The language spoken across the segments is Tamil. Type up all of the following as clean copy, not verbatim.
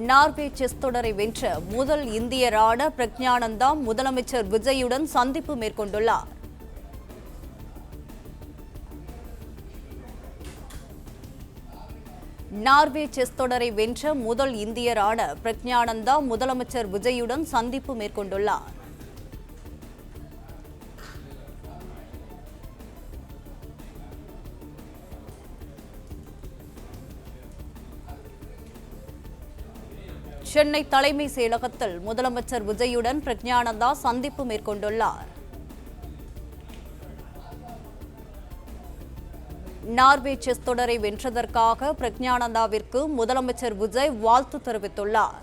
நார்வே செஸ் தொடரை வென்ற முதல் இந்தியரான பிரக்ஞானந்தா முதலமைச்சர் விஜயுடன் சந்திப்பு மேற்கொண்டுள்ளார். நார்வே செஸ் தொடரை வென்ற முதல் இந்தியரான பிரக்ஞானந்தா முதலமைச்சர் விஜயுடன் சந்திப்பு மேற்கொண்டுள்ளார். சென்னை தலைமை செயலகத்தில் முதலமைச்சர் விஜயுடன் பிரக்ஞானந்தா சந்திப்பு மேற்கொண்டுள்ளார். நார்வே செஸ் தொடரை வென்றதற்காக பிரக்ஞானந்தாவிற்கு முதலமைச்சர் விஜய் வாழ்த்து தெரிவித்துள்ளார்.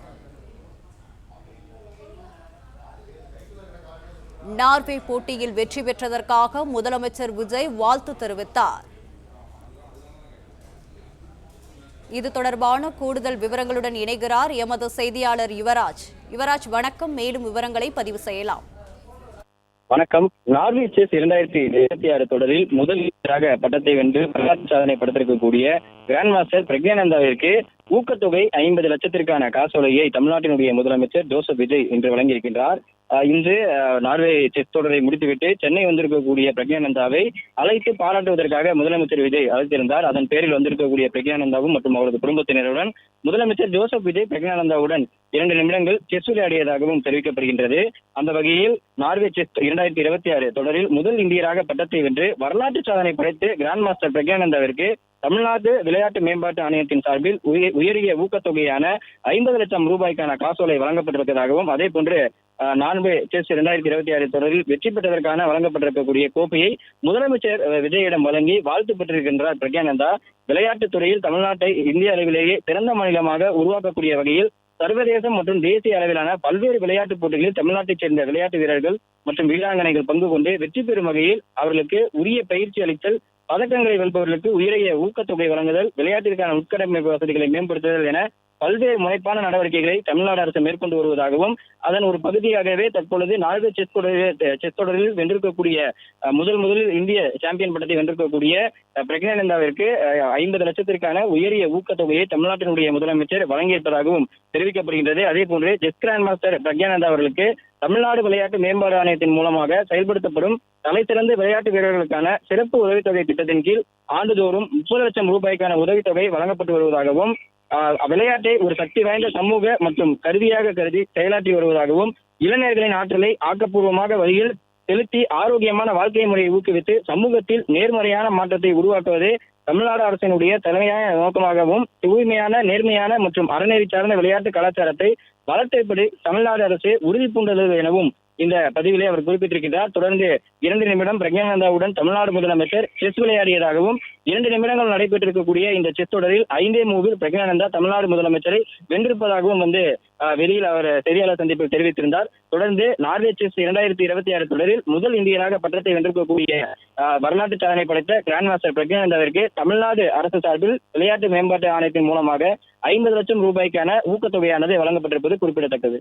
நார்வே போட்டியில் வெற்றி பெற்றதற்காக முதலமைச்சர் விஜய் வாழ்த்து தெரிவித்தார். இது தொடர்பான கூடுதல் விவரங்களுடன் இணைகிறார் எமது செய்தியாளர் யுவராஜ். வணக்கம். மேலும் விவரங்களை பதிவு செய்யலாம். வணக்கம். நார்வே செஸ் 2026 தொடரில் முதல் இந்தியராக பட்டத்தை வென்று வரலாற்று சாதனை படைத்திருக்கக்கூடிய கிராண்ட் மாஸ்டர் பிரக்ஞானந்தாவிற்கு ஊக்கத்தொகை 50 லட்சத்திற்கான காசோலையை தமிழ்நாட்டினுடைய முதலமைச்சர் ஜோசப் விஜய் இன்று வழங்கியிருக்கின்றார். இன்று நார்வே செஸ் தொடரை முடித்துவிட்டு சென்னை வந்திருக்கக்கூடிய பிரக்ஞானந்தாவை அழைத்து பாராட்டுவதற்காக முதலமைச்சர் விஜய் அழைத்திருந்தார். அதன் பேரில் வந்திருக்கக்கூடிய பிரக்ஞானந்தாவும் மற்றும் அவரது குடும்பத்தினருடன் முதலமைச்சர் ஜோசப் விஜய் பிரக்ஞானந்தாவுடன் 2 நிமிடங்கள் செஸ் விளையாடியதாகவும் தெரிவிக்கப்படுகின்றது. அந்த வகையில் நார்வே செஸ் 2026 தொடரில் முதல் இந்தியராக பட்டத்தை வென்று வரலாற்று சாதனை படைத்து கிராண்ட் மாஸ்டர் பிரக்ஞானந்தாவிற்கு தமிழ்நாடு விளையாட்டு மேம்பாட்டு ஆணையத்தின் சார்பில் உயரிய ஊக்கத்தொகையான 50 லட்சம் ரூபாய்க்கான காசோலை வழங்கப்பட்டிருப்பதாகவும் அதே போன்று நார்வே செஸ் 2026 தொடரில் வெற்றி பெற்றதற்கான வழங்கப்பட்டிருக்கக்கூடிய கோப்பையை முதலமைச்சர் விஜயிடம் வழங்கி வாழ்த்து பெற்றிருக்கின்றார் பிரக்ஞானந்தா. விளையாட்டுத் துறையில் தமிழ்நாட்டை இந்திய அளவிலேயே சிறந்த மாநிலமாக உருவாக்கக்கூடிய வகையில் சர்வதேச மற்றும் தேசிய அளவிலான பல்வேறு விளையாட்டுப் போட்டிகளில் தமிழ்நாட்டைச் சேர்ந்த விளையாட்டு வீரர்கள் மற்றும் வீராங்கனைகள் பங்கு கொண்டு வெற்றி பெறும் வகையில் அவர்களுக்கு உரிய பயிற்சி அளித்தல், பதக்கங்களை வெல்பவர்களுக்கு உயரிய ஊக்கத்தொகை வழங்குதல், விளையாட்டிற்கான உட்கட்டமைப்பு வசதிகளை மேம்படுத்துதல் என பல்வேறு முனைப்பான நடவடிக்கைகளை தமிழ்நாடு அரசு மேற்கொண்டு வருவதாகவும் அதன் ஒரு பகுதியாகவே தற்பொழுது நார்வே செஸ் தொடரில் வென்றிருக்கக்கூடிய முதலில் இந்திய சாம்பியன் பட்டத்தை வென்றிருக்கக்கூடிய பிரக்ஞானந்தாவிற்கு 50 லட்சத்திற்கான உயரிய ஊக்கத்தொகையை தமிழ்நாட்டினுடைய முதலமைச்சர் வழங்கியிருப்பதாகவும் தெரிவிக்கப்படுகின்றது. அதே போன்று செஸ் கிராண்ட் மாஸ்டர் பிரக்ஞானந்தா அவர்களுக்கு தமிழ்நாடு விளையாட்டு மேம்பாடு ஆணையத்தின் மூலமாக செயல்படுத்தப்படும் தலைசிறந்த விளையாட்டு வீரர்களுக்கான சிறப்பு உதவித்தொகை திட்டத்தின் கீழ் ஆண்டுதோறும் 30 லட்சம் ரூபாய்க்கான உதவித்தொகை வழங்கப்பட்டு வருவதாகவும் விளையாட்டை ஒரு சக்தி வாய்ந்த சமூக மற்றும் கருவியாக கருதி செயலாற்றி வருவதாகவும் இளைஞர்களின் ஆற்றலை ஆக்கப்பூர்வமாக வழியில் செலுத்தி ஆரோக்கியமான வாழ்க்கை முறையை ஊக்குவித்து சமூகத்தில் நேர்மறையான மாற்றத்தை உருவாக்குவதே தமிழ்நாடு அரசினுடைய தலைமையான நோக்கமாகவும் தூய்மையான, நேர்மையான மற்றும் அறநெறி சார்ந்த விளையாட்டு கலாச்சாரத்தை வளர்த்தபடி தமிழ்நாடு அரசு உறுதி பூண்டுள்ளது எனவும் இந்த பதிவிலே அவர் குறிப்பிட்டிருக்கிறார். தொடர்ந்து 2 நிமிடம் பிரக்ஞானந்தாவுடன் தமிழ்நாடு முதலமைச்சர் செஸ் விளையாடியதாகவும் 2 நிமிடங்கள் நடைபெற்றிருக்கக்கூடிய இந்த செஸ் தொடரில் 5 மூவில் பிரக்ஞானந்தா தமிழ்நாடு முதலமைச்சரை வென்றிருப்பதாகவும் வெளியில் அவர் செய்தியாளர் சந்திப்பில் தெரிவித்திருந்தார். தொடர்ந்து நார்வே செஸ் 2026 தொடரில் முதல் இந்தியராக பட்டத்தை வென்றிருக்கக்கூடிய வரலாற்று சாதனை படைத்த கிராண்ட் மாஸ்டர் பிரக்ஞானந்தாவிற்கு தமிழ்நாடு அரசு சார்பில் விளையாட்டு மேம்பாட்டு ஆணையத்தின் மூலமாக 50 லட்சம் ரூபாய்க்கான ஊக்கத்தொகையானது வழங்கப்பட்டிருப்பது குறிப்பிடத்தக்கது.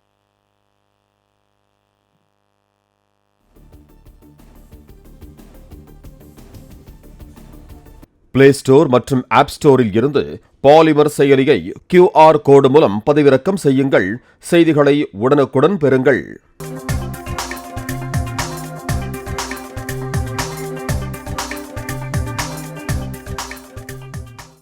பிளே ஸ்டோர் மற்றும் ஆப் ஸ்டோரில் இருந்து பாலிமர் செயலியை QR கோடு மூலம் பதிவிறக்கம் செய்யுங்கள். செய்திகளை உடனுக்குடன் பெறுங்கள்.